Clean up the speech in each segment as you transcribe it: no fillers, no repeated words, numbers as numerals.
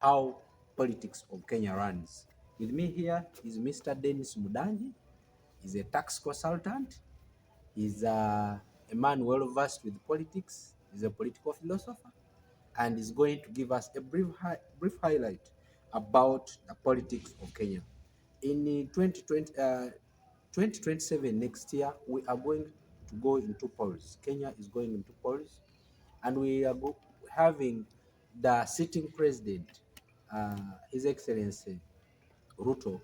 how politics of Kenya runs. With me here is Mr. Dennis Mudangi. He's a tax consultant. He's a man well versed with politics. He's a political philosopher, and is going to give us a brief highlight about the politics of Kenya. In 2027, next year, we are going to go into polls. Kenya is going into polls, and we are having the sitting president, uh, His Excellency Ruto,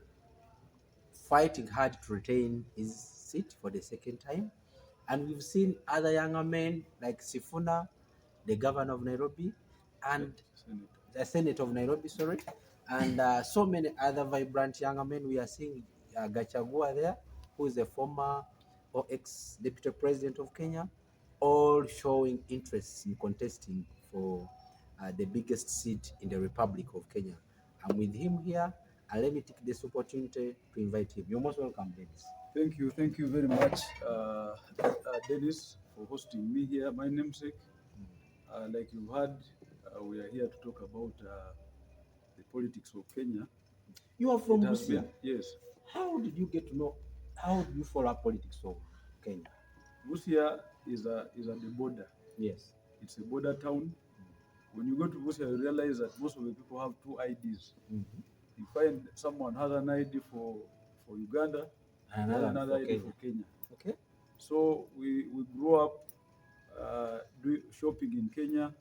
fighting hard to retain his seat for the second time. And we've seen other younger men like Sifuna, the governor of Nairobi, and the Senate of Nairobi, sorry, and so many other vibrant younger men. We are seeing Gachagua there, who is a former or ex-deputy president of Kenya, all showing interest in contesting for the biggest seat in the Republic of Kenya. I'm with him here, and let me take this opportunity to invite him. You're most welcome, Dennis. Thank you very much, Dennis, for hosting me here. My namesake, like you heard, we are here to talk about the politics of Kenya. You are from Busia. Yes. How did you get to know? How do you follow politics of Kenya? Busia is at the border. Yes. It's a border town. When you go to Busia, you realize that most of the people have two IDs. Mm-hmm. You find someone has an ID for Uganda and another ID for Kenya. Okay. So we grew up shopping in Kenya.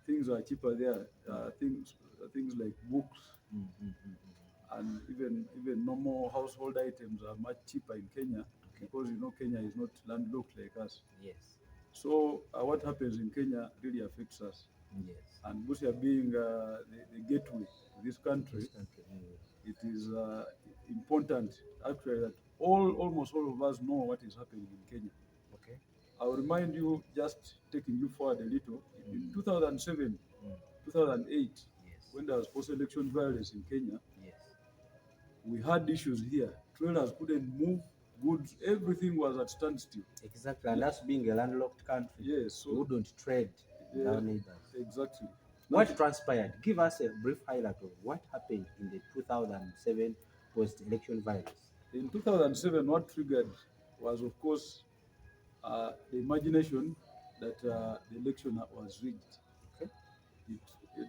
Things are cheaper there. Things like books and even normal household items are much cheaper in Kenya because Kenya is not landlocked like us. Yes. So what happens in Kenya really affects us. Yes. And Busia being the gateway to this country, it is important actually that almost all of us know what is happening in Kenya. Okay. I'll remind you, just taking you forward a little, in 2007, 2008, yes, when there was post-election violence in Kenya, yes, we had issues here. Trailers couldn't move, goods, everything was at standstill. Exactly, and that's being a landlocked country. Yes, so we wouldn't trade with our neighbors. Exactly. What transpired? Give us a brief highlight of what happened in the 2007 post-election violence. In 2007, what triggered was, of course, the imagination that the election was rigged. Okay.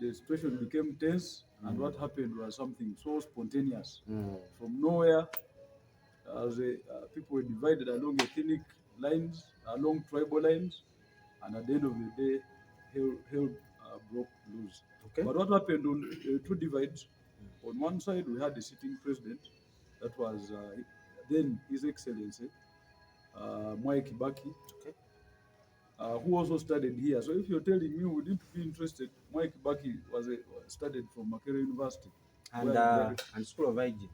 The situation became tense, and what happened was something so spontaneous. From nowhere, people were divided along ethnic lines, along tribal lines, and at the end of the day, hell broke loose. Okay. But what happened on two divides? On one side, we had the sitting president, that was then His Excellency Mwai Kibaki, okay, who also studied here. So if you're telling me we need to be interested, Mwai Kibaki studied from Makerere University. And School of Hygiene.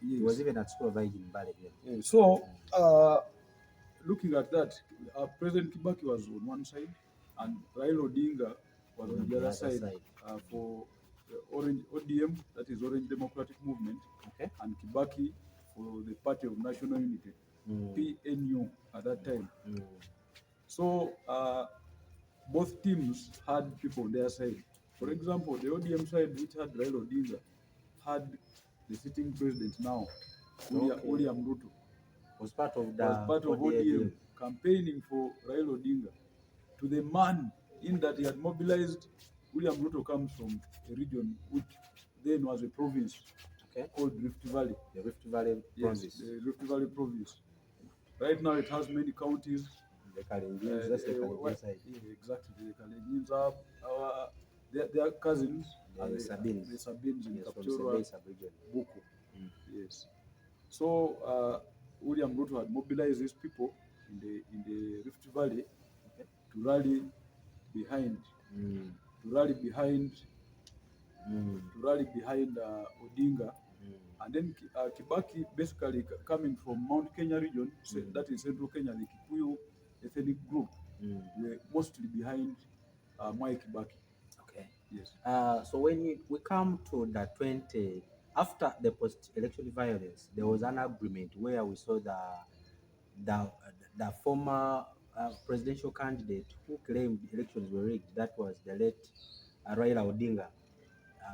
Yes. He was even at School of Hygiene in Bale. Yeah. So, looking at that, President Kibaki was on one side, and Raila Odinga was on the other side. For ODM, that is Orange Democratic Movement, okay, and Kibaki for the Party of National Unity, PNU at that time. So both teams had people on their side. For example, the ODM side, which had Raila Odinga, had the sitting president now, William Ruto, was part of ODM, campaigning for Raila Odinga, to the man in that he had mobilized. William Ruto comes from a region which then was a province, okay, called Rift Valley. The Rift Valley province. Yes, the Rift Valley province. Right now it has many counties. The Kalenjins, that's the Kalenjin side. Exactly, the Kalenjins are their cousins. The Sabines. The Sabines in Kapchorwa, Buku. Yes. So William Ruto had mobilized these people in the Rift Valley, okay, to rally behind Odinga. And then Kibaki, basically coming from Mount Kenya region, that is Central Kenya, the Kikuyu ethnic group, were mostly behind Mwai Kibaki. Okay. Yes. So when we come to the after the post-election violence, there was an agreement where we saw the former presidential candidate who claimed elections were rigged. That was the late Raila Odinga.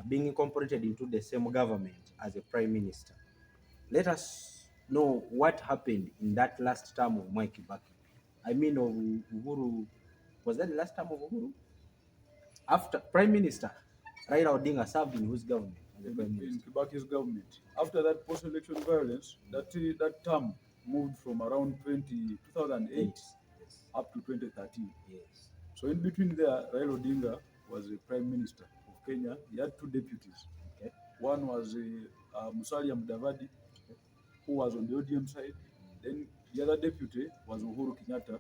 being incorporated into the same government as a prime minister. Let us know what happened in that last term of Mwai Kibaki. I mean of Uhuru. Was that the last term of Uhuru? After prime minister, Raila Odinga served in whose government as a prime in minister? Kibaki's government. After that post-election violence, that term moved from around 2008 Yes. up to 2013. Yes. So in between there, Raila Odinga was the prime minister of Kenya. He had two deputies. Okay. One was Musalia Mudavadi, who was on the ODM side. Then the other deputy was Uhuru Kenyatta,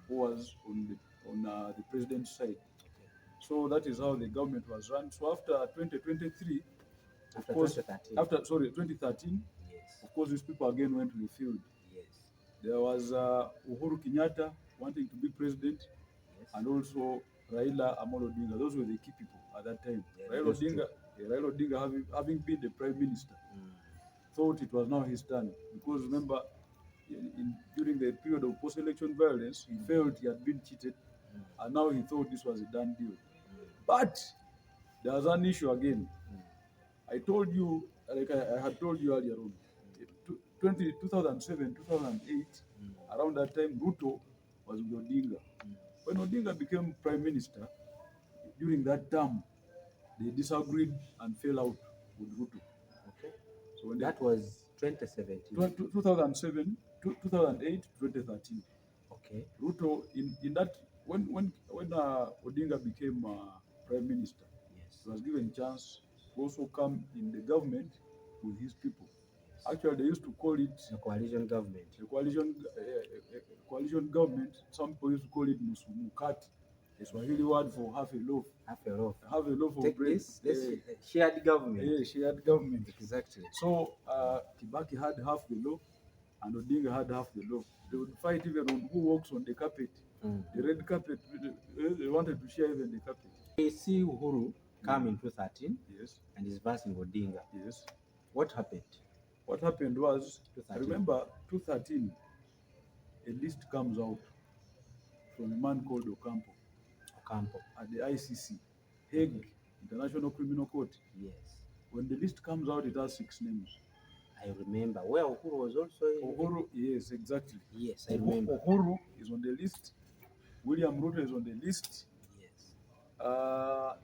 who was on the president's side. So that is how the government was run. So after 2023, After of course, 2013. after 2013, Yes. of course, these people again went to the field. Yes. There was Uhuru Kenyatta wanting to be president, Yes. and also Raila Amolo Odinga. Those were the key people at that time. Yeah, Raila Odinga having been the prime minister, thought it was now his turn, because remember, during the period of post-election violence, he felt he had been cheated, and now he thought this was a done deal. But there was an issue again. I told you, like I had told you earlier on, 2007, 2008, around that time, Ruto was with Odinga. When Odinga became prime minister, during that term, they disagreed and fell out with Ruto. Okay. So when that was 2017. 2007, 2008, 2013. Okay. Ruto, in that, when Odinga became prime minister, Yes. he was given chance to also come in the government with his people. Actually, they used to call it The coalition government. the coalition government. Some people used to call it musumukati, the Swahili word for half a loaf. Half a loaf. Half a loaf of Take bread. this shared government. Yeah, shared government. Exactly. So Kibaki had half the loaf, and Odinga had half the loaf. They would fight even on who walks on the carpet. The red carpet. They wanted to share even the carpet. We see Uhuru come in 2013. Yes. And he's versing Odinga. Yes. What happened? What happened was, 2013. I remember 2013, a list comes out from a man called Ocampo at the ICC, Hague International Criminal Court. Yes. When the list comes out, it has 6 names. I remember. Where Uhuru was also in. Uhuru, yes, exactly. Yes, I remember. Uhuru is on the list. William Ruto is on the list. Yes.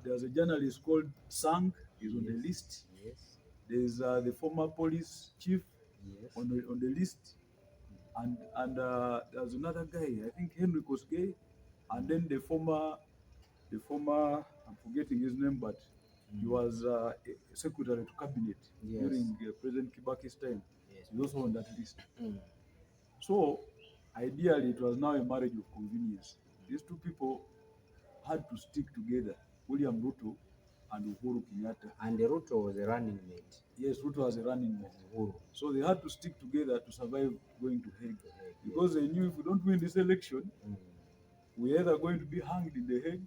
There's a journalist called Sang, is on the list. Yes. There's the former police chief, yes, on the list. And there's another guy, I think Henry Kosgei, and then the former, I'm forgetting his name, but he was a secretary to cabinet during President Kibaki's time. Yes. He's also on that list. So ideally, it was now a marriage of convenience. These two people had to stick together, William Ruto and Uhuru Kenyatta. And Ruto was a running mate. Yes, Ruto was a running mate. Uhuru. So they had to stick together to survive going to Hague. Because they knew if we don't win this election, we're either going to be hanged in the Hague.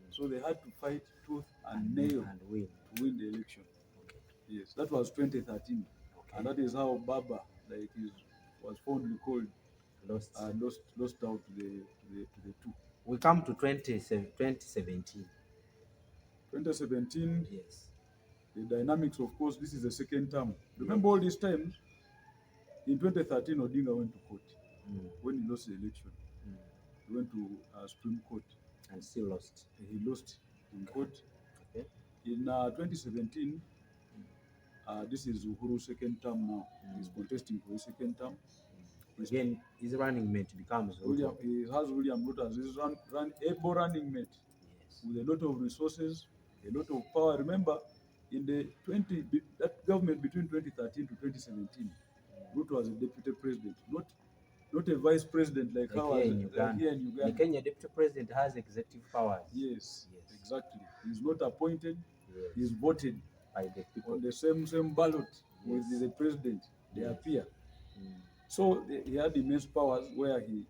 So they had to fight tooth and nail to win the election. Okay. Yes, that was 2013. Okay. And that is how Baba, like he was fondly called, lost out to the two. We come to 2017. 2017. Yes. The dynamics, of course, this is the second term. Remember all these times, in 2013, Odinga went to court. When he lost the election. He went to Supreme Court. And still lost. He lost in court. Okay. In 2017, this is Uhuru's second term now. He's contesting for his second term. Again, his running mate becomes Ruto. He has William Ruto as his able running mate. Yes. With a lot of resources, a lot of power. Remember, in that government between 2013 to 2017, Ruto was a deputy president, not a vice president like here in Uganda. The Kenya deputy president has executive powers. Yes, exactly. He's not appointed. Yes. He's voted by the people on the same ballot with the president. They appear. So he had immense powers, where he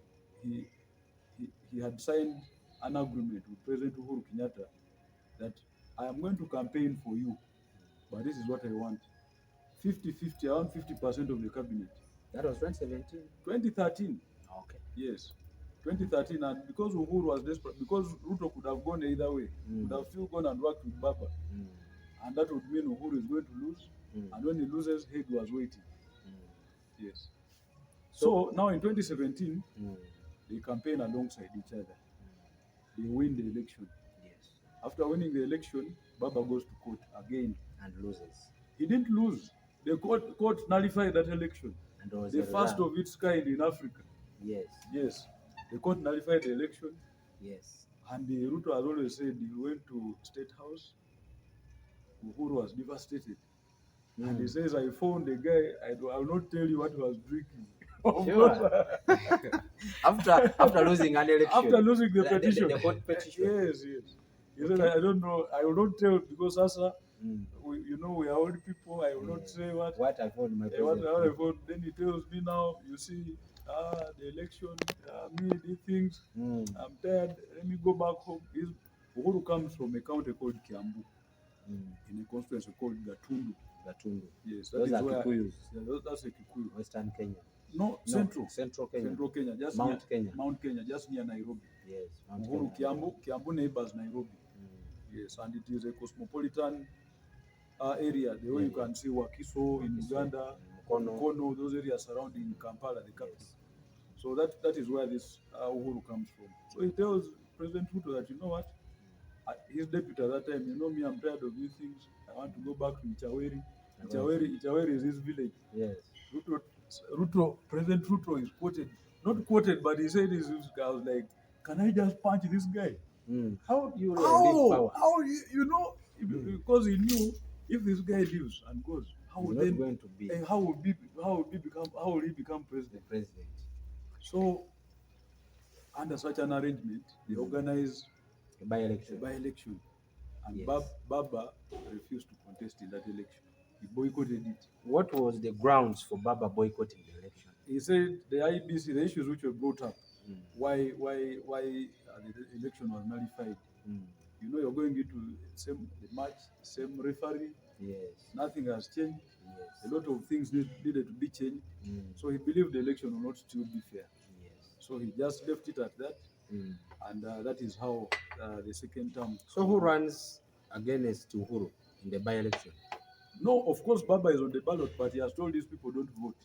had signed an agreement with President Uhuru Kenyatta that I am going to campaign for you, but this is what I want. 50-50, around 50% of the cabinet. That was 2017? 2013. Okay. Yes. 2013, and because Uhuru was desperate, because Ruto could have gone either way, could have still gone and worked with Baba, and that would mean Uhuru is going to lose. And when he loses, Hague was waiting. Yes. So now in 2017, they campaign alongside each other. They win the election. Yes. After winning the election, Baba goes to court again. And loses. He didn't lose. The court nullified that election. And there was The a first result. of its kind in Africa. Yes. Yes. The court nullified the election. Yes. And the Ruto has always said he went to State House. Uhuru was devastated. And he says, I found a guy, I will not tell you what he was drinking. Sure. after losing an election. After losing the petition. The court petition. Yes, yes. He said, I don't know, I will not tell because Asa, we are old people, I will not say what I found my what I found. Then he tells me now, you see, the election, me, these things, I'm tired, let me go back home. Uhuru comes from a county called Kiambu, in a constituency called Gatundu. Yes, those are where Kikuyus. That's a Kikuyu. Western Kenya. No, Central Kenya. Central Kenya. Just Mount Kenya. Mount Kenya, just near Nairobi. Yes, Mount Uhuru, Kenya. Kiambu neighbors Nairobi. Yes, and it is a cosmopolitan area. The way you can see Wakiso in Uganda, Mukono, those areas surrounding Kampala, the capital. Yes. So that is where this Uhuru comes from. So he tells President Ruto that, you know what, his deputy at that time, you know me, I'm tired of these things. I want to go back to Ichaweri. Ichaweri is his village. Yes. President Ruto is quoted, not quoted, but he said this guy was like, can I just punch this guy? How do you leave power? How you know? Because he knew if this guy leaves and goes, how will he become president? So under such an arrangement, they organized a by-election. And yes. Baba refused to contest in that election. He boycotted it. What was the grounds for Baba boycotting the election? He said the IBC, the issues which were brought up, why the election was nullified. You know, you're going into the match, same referee. Yes. Nothing has changed. Yes. A lot of things needed to be changed. So he believed the election will not still be fair. Yes. So he just left it at that. And that is how the second term. So who runs against Uhuru in the by-election? No, of course Baba is on the ballot, but he has told these people don't vote.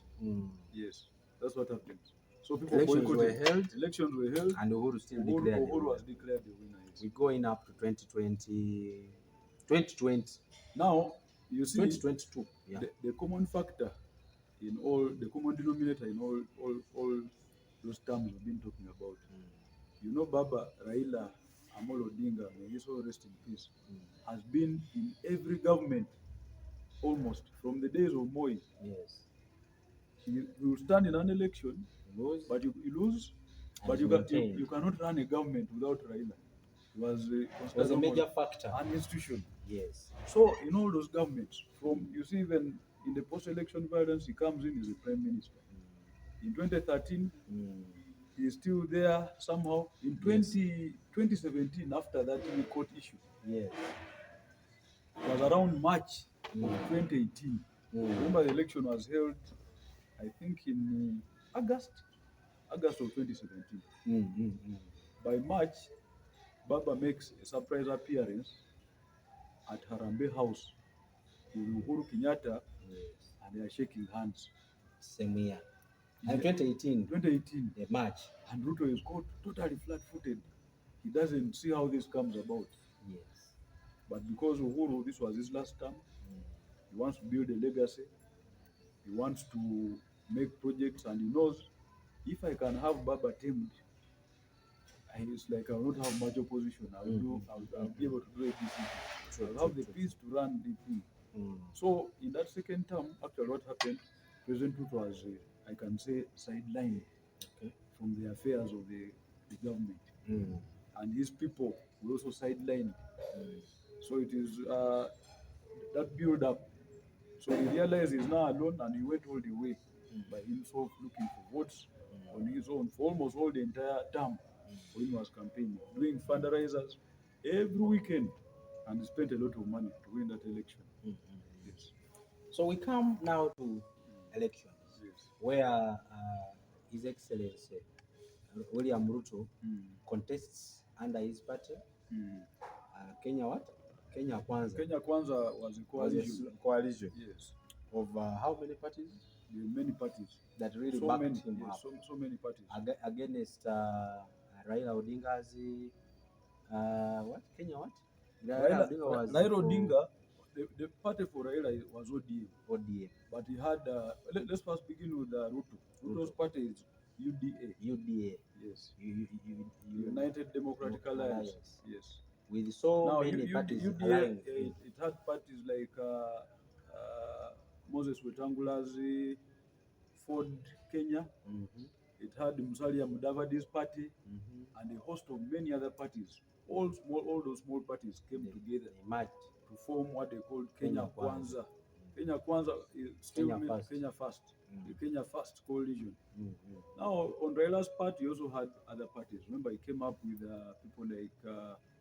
Yes, that's what happened. So people elections were held, and Uhuru still was declared the winner. Yes. We go in up to 2020. Now you see 2022. Yeah. The common factor in the common denominator in all those terms we've been talking about. You know, Baba Raila Amolo Odinga, may his soul rest in peace, has been in every government almost from the days of Moi. Yes. He will stand in an election, but you lose, but you cannot run a government without Raila. It was a major factor. An institution. Yes. So in all those governments, you see even in the post-election violence, he comes in as a prime minister. In 2013, he is still there somehow. In 2017, after that court issue, yes, it was around March of 2018. Remember, the election was held, I think, in August of 2017. By March, Baba makes a surprise appearance at Harambee House with Uhuru Kenyatta, and they are shaking hands. Same year. And 2018, the March. And Ruto is caught totally flat-footed. He doesn't see how this comes about. Yes. But because Uhuru, this was his last term, he wants to build a legacy. He wants to make projects, and he knows if I can have Baba tamed, it's like I will not have much opposition. I'll be able to do it easily. I'll have the peace to run the thing. So in that second term, actually what happened, President Ruto was, I can say, sidelined from the affairs of the government. And his people were also sidelined. So it is that build up. So he realized he's now alone, and he went all the way by himself looking for votes on his own for almost all the entire term when he was campaigning, doing fundraisers every weekend, and he spent a lot of money to win that election. Yes. So we come now to elections, where His Excellency William Ruto contests under his party, Kenya what? Kenya Kwanza Kenya Kwanza was a was a coalition. coalition Yes, of how many parties there were many parties. that really So backed many, him yes, up so many parties. against Raila Odinga's what Kenya what? Raila, Odinga was Raila for Odinga, the party for Raila was ODM, ODM. but he had. Let's first begin with Ruto. Ruto's Ruto. party is UDA. UDA. Yes, Democratic United Democratic Alliance. Yes. with so Now, many parties UDA, aligning with him. it had parties like Moses Wetangula's Ford Kenya. Mm-hmm. It had Musalia Mudavadi's party, Mm-hmm. and a host of many other parties. All those small parties came together They merged. to form what they called Kenya Kenya Kwanza. Kwanza. Kenya Kwanza is still Kenya means First. Kenya First, the Kenya First coalition. Mm-hmm. Now, on Raila's part, he also had other parties. Remember, he came up with people like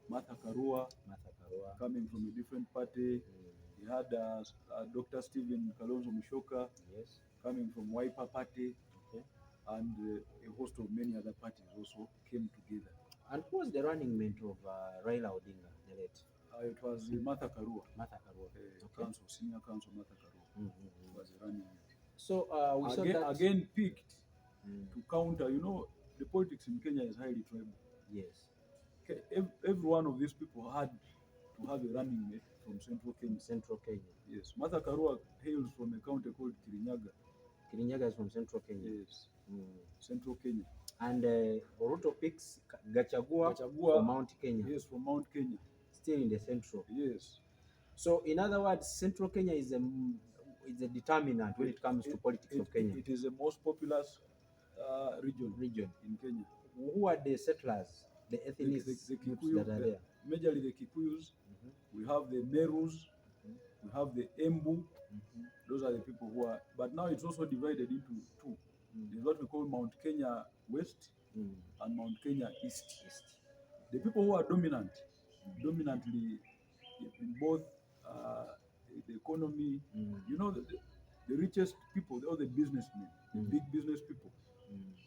Martha Karua, coming from a different party. He had Dr. Stephen Kalonzo Musyoka, Yes. coming from Wiper Party, Okay. and a host of many other parties also came together. And who was the running mate of Raila Odinga, the late? It was Martha Karua, Council, Senior Council Martha Karua was the running mate. So we saw Again, that again picked to counter. The politics in Kenya is highly tribal. yes. Okay, every one of these people had to have a running mate from Central Kenya. Central Kenya. Yes, Martha Karua hails from a county called Kirinyaga. Kirinyaga is from Central Kenya. Yes, Central Kenya. And Ruto picks Gachagua from Mount Kenya. Yes, from Mount Kenya. Still in the central. Yes. So in other words, Central Kenya is a determinant when it comes to politics of Kenya. It is the most populous region in Kenya. Who are the settlers, the ethnic the groups Kikuyu, that are there? Majorly the Kikuyus. We have the Merus. We have the Embu. Those are the people who are. But now it's also divided into two. There's what we call Mount Kenya West and Mount Kenya East. The people who are dominantly in both the economy, the richest people, all the businessmen, the big business people,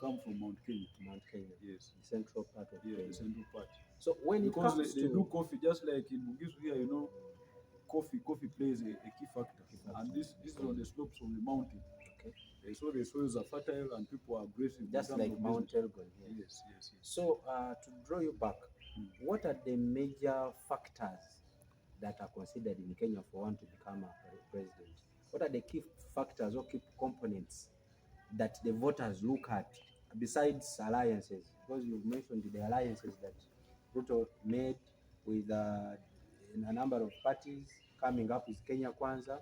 come from Mount Kenya. Mount Kenya. Yes. The central part of Kenya. The central part. So when it comes they do coffee, just like in Bugisu here, coffee plays a key factor. And this is on the slopes of the mountain. Okay. So the soils are fertile and people are aggressive. Just like Mount Elgon here. Yes. So to draw you back, what are the major factors that are considered in Kenya for one to become a president? What are the key factors or key components that the voters look at besides alliances? Because you've mentioned the alliances that Ruto made with a number of parties coming up with Kenya Kwanza.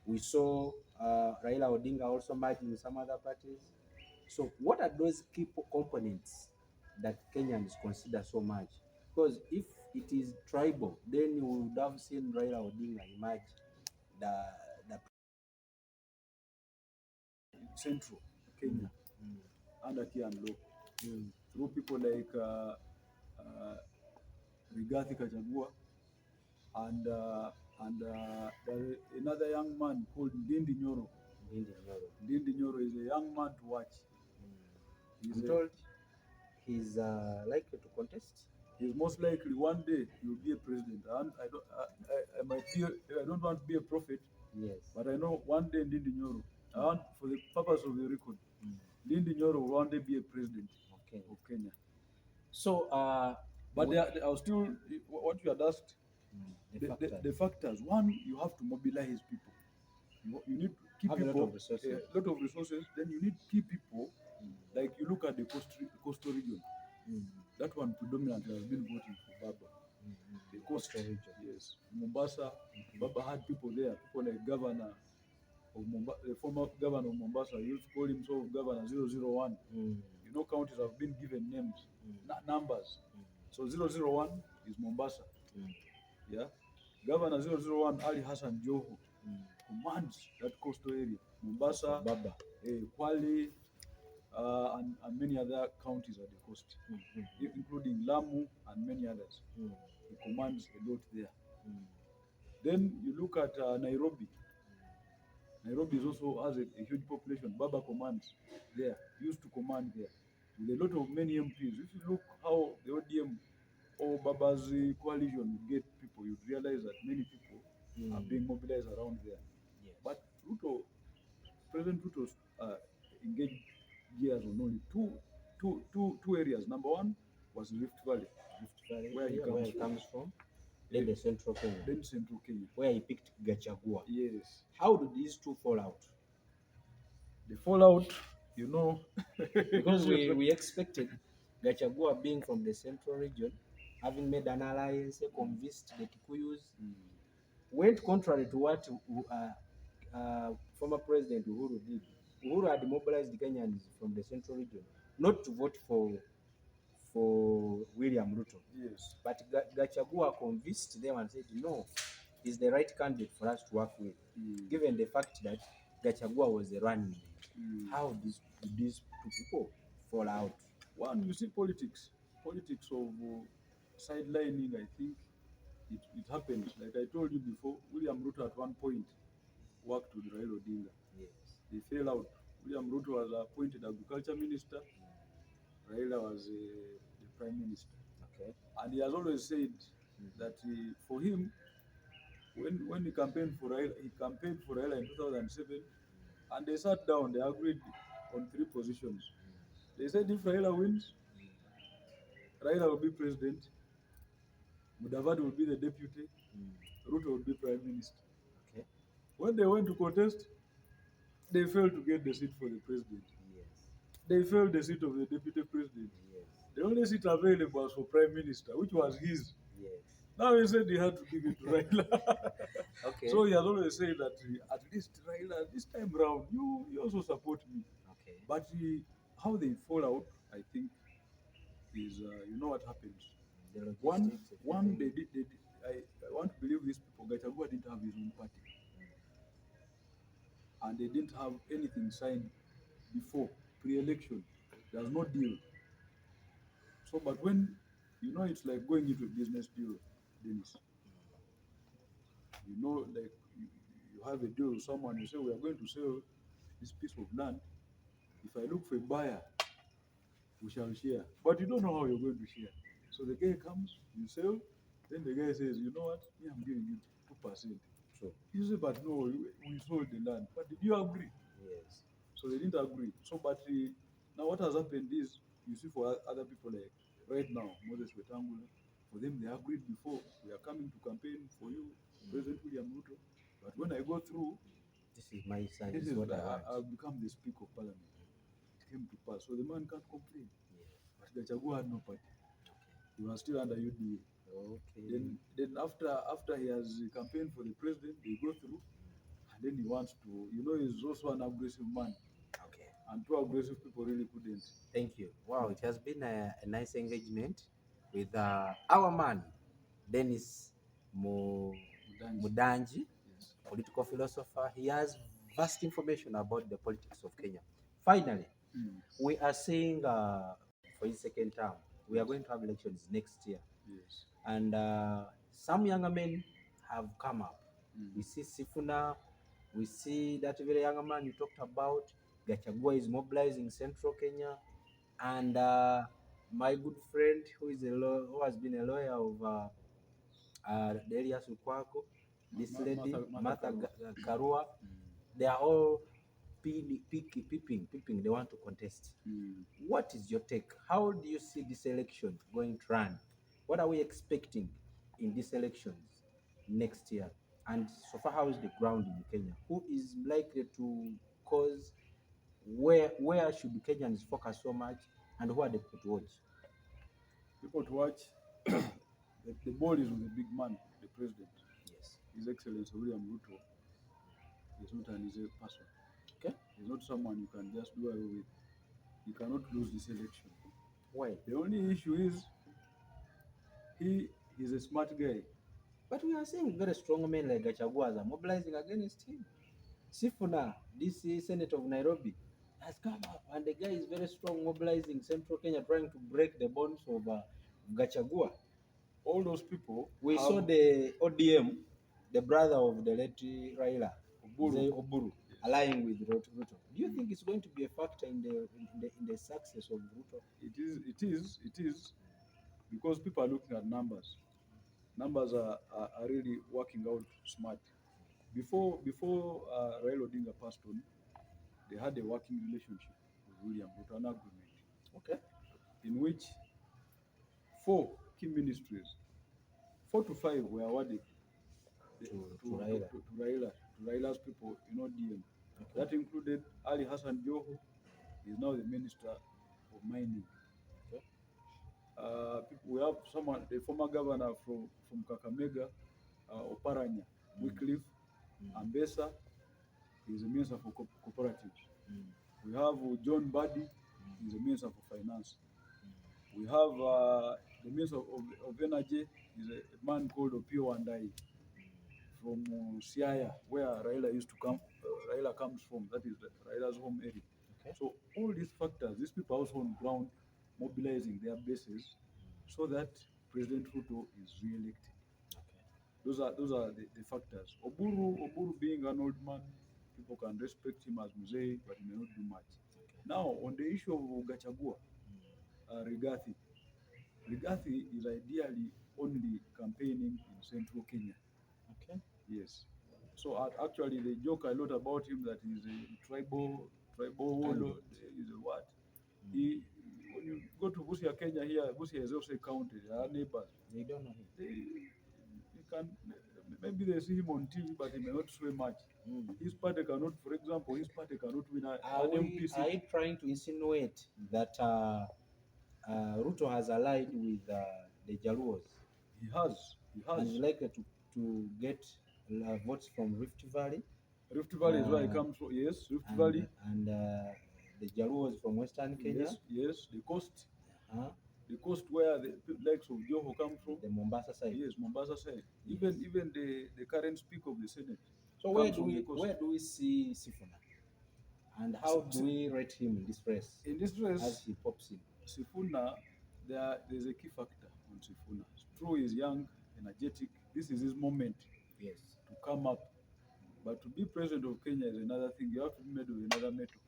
We saw Raila Odinga also merging with some other parties. So what are those key components that Kenyans consider so much? Because if it is tribal, then you would have seen Raila Odinga emerge the central Kenya under Kian Law through people like Rigathi Gachagua and another young man called Ndindi Nyoro. Ndindi Nyoro is a young man to watch. I'm told he's likely to contest. He's most likely one day he will be a president. And I don't want to be a prophet. Yes. But I know one day Ndindi Nyoro, and for the purpose of the record, Ndindi Nyoro will one day be a president of Kenya. So, but there are still what you had asked. The factors. One, you have to mobilize people. You need key people. A lot of resources. Then you need key people. Like you look at the coastal region. That one predominantly has been voting for Baba. The coastal region. Yes. Mombasa. Baba had people there. People like Governor of Mombasa, the former governor of Mombasa. He used to call himself Governor 001. Counties have been given names, numbers. So 001 is Mombasa. Yeah. Governor 001 Ali Hassan Joho commands that coastal area. Mombasa, Baba, Kwale, and many other counties at the coast, including Lamu and many others. He commands a lot there. Then you look at Nairobi. Nairobi also has a huge population. Baba commands there. He used to command there with a lot of many MPs. If you look how the ODM or Baba's coalition would get people, you'd realize that many people are being mobilized around there. Yes. But Ruto, President Ruto engaged gears on only two areas. Number one was Rift Valley, where he comes from. Then the Central Kenya, Then Central Kenya, where he picked Gachagua. Yes. How do these two fall out? The fallout, you know, Because we expected Gachagua being from the central region, having made an alliance, convinced the Kikuyus, went contrary to what former President Uhuru did. Uhuru had mobilized the Kenyans from the central region not to vote for William Ruto. Yes. But Gachagua convinced them and said, no, he's the right candidate for us to work with, given the fact that Gachagua was the running mate. How do these two people fall out? One, you see politics of sidelining, I think it happens. Like I told you before, William Ruto at one point worked with Raila Odinga. Yes. They fell out. William Ruto was appointed agriculture minister. Raila was the prime minister. Okay. And he has always said that for him, when he campaigned for Raila in 2007, and they sat down, they agreed on three positions. They said if Raila wins, Raila will be president, Mudavadi will be the deputy, Ruto will be prime minister. Okay. When they went to contest, they failed to get the seat for the president. Yes. They failed the seat of the deputy president. Yes. The only seat available was for prime minister, which was his. Yes. Now he said he had to give it to Raila. Okay. So he has always said that at least Raila, this time round, you also support me. Okay. But how they fall out, I think, is you know what happens. One, I want to believe these people. Gachagua didn't have his own party, and they didn't have anything signed before pre-election. There's no deal. So, but when you know, it's like going into a business deal, Dennis. You know, like you have a deal with someone. You say we are going to sell this piece of land. If I look for a buyer, we shall share. But you don't know how you're going to share. So the guy comes, you sell, then the guy says, you know what? Me, I'm giving you 2%. True. You say, but no, we sold the land. But did you agree? Yes. So they didn't agree. So, but now what has happened is, you see, for other people like right now, Moses Wetangula, for them they agreed before, we are coming to campaign for you, President William Ruto. But when I go through, this is my son. this is what I've become the Speaker of Parliament. It came to pass. So the man can't complain. But Gachagua had no party. He was still under UDA. Okay. Then after he has campaigned for the president, they go through, and then he wants to, you know, he's also an aggressive man. Okay. And two aggressive people really couldn't. Thank you. Wow, it has been a nice engagement with our man, Dennis Mudanji, Yes. political philosopher. He has vast information about the politics of Kenya. Finally, we are seeing for his second term, we are going to have elections next year. Yes. And some younger men have come up. We see Sifuna, we see that very young man you talked about. Gachagua is mobilizing Central Kenya, and my good friend who has been a lawyer of Delius Ukwako, this lady Martha Karua, they are all peeping. They want to contest. What is your take? How do you see this election going to run? What are we expecting in these elections next year? And so far, how is the ground in Kenya? Who is likely to cause? Where should Kenyans focus so much, and who are the people to watch? People to watch. The ball is with the big man, the president. Yes. His Excellency William Ruto is not an easy person. Okay. He's not someone you can just do away with. He cannot lose this election. Why? The only issue is he is a smart guy. But we are seeing very strong men like Gachagua are mobilizing against him. Sifuna, DC Senate of Nairobi, has come up, and the guy is very strong, mobilizing Central Kenya, trying to break the bonds of Gachagua. All those people. We saw the ODM, the brother of the late Raila, Oburu, yes, allying with Ruto. Do you think it's going to be a factor in the success of Ruto? It is. because people are looking at numbers. Numbers are really working out smart. Before Raila Odinga passed on, they had a working relationship with William Ruto, an agreement Okay. in which four key ministries, 4 to 5 were awarded to Raila, to Raila's people in ODM. Okay. That included Ali Hassan Joho, he is now the Minister of Mining. Okay. We have someone, the former governor from Kakamega, Oparanya, Wycliffe Ambesa, he is a Minister for Cooperatives. We have John Badi, he is a Minister for Finance. We have the Minister of Energy, is a man called Opio Wandai from Siaya, where Raila used to come. Raila comes from, that is Raila's home area. Okay. So all these factors, these people are also on ground mobilizing their bases so that President Ruto is re-elected. Okay. Those are the factors. Oburu being an old man, people can respect him as Muzei, but he may not do much. Okay. Now, on the issue of Gachagua, Rigathi. Rigathi is ideally only campaigning in central Kenya. Okay. Yes. So actually, they joke a lot about him that he's a tribal warlord. He's a what? He, when you go to Busia, Kenya here, Busia is also a county. They are neighbors. They don't know him. He can, maybe they see him on TV, but he may not sway much. His party cannot, for example, his party cannot win an MPC. Are you trying to insinuate that Ruto has allied with the Jaluos? He has. And is likely to get votes from Rift Valley? Rift Valley is where he comes from. Yes, Rift Valley. And the Jaluos from Western Kenya? Yes, the coast. Uh-huh. The coast where the likes of Joho come from. The Mombasa side. Yes, Mombasa side. Yes. Even the current speaker of the Senate. So where do we see Sifuna? And how do we rate him in this race? In this race, as he pops in. Sifuna, there's a key factor on Sifuna. True, he's young, energetic. This is his moment. Yes. To come up. But to be president of Kenya is another thing. You have to be made of another metal.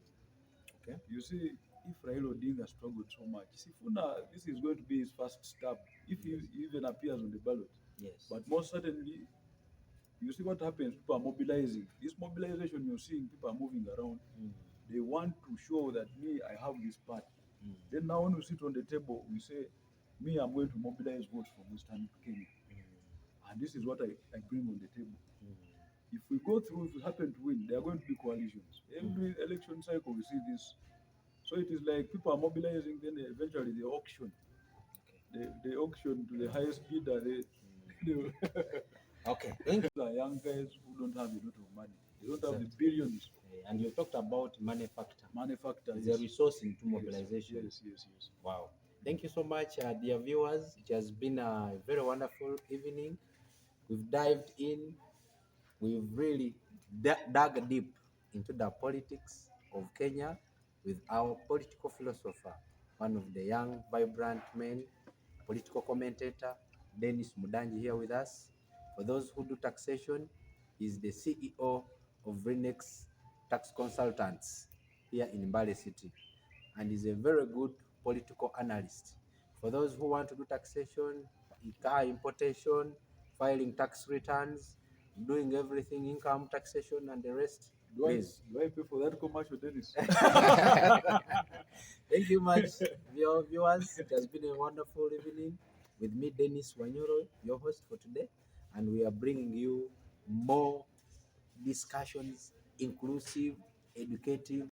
Okay. You see, if Raila Odinga struggled so much, Sifuna, this is going to be his first stab, if he even appears on the ballot. Yes. But most certainly, you see what happens, people are mobilizing. This mobilization you're seeing, people are moving around. They want to show that me, I have this part. Then now when we sit on the table, we say, me, I'm going to mobilize votes from Western Kenya. And this is what I bring on the table. If we go through, if we happen to win, there are going to be coalitions. Every election cycle, we see this. So it is like people are mobilizing, then eventually they auction. They auction to the highest bidder. Okay, thank you. These are young guys who don't have a lot of money. They don't have the billions. And you talked about money factor. Money factor is a resource into mobilization. Yes. Wow. Thank you so much, dear viewers. It has been a very wonderful evening. We've dived in. We've really dug deep into the politics of Kenya with our political philosopher, one of the young, vibrant men, political commentator, Dennis Mudanji, here with us. For those who do taxation, he's the CEO of Renex Tax Consultants here in Mbale City, and is a very good political analyst. For those who want to do taxation, car importation, filing tax returns, doing everything, income taxation and the rest. Do I pay for that commercial, Dennis? Thank you much, viewers. It has been a wonderful evening with me, Dennis Wanyoro, your host for today, and we are bringing you more discussions, inclusive, educative,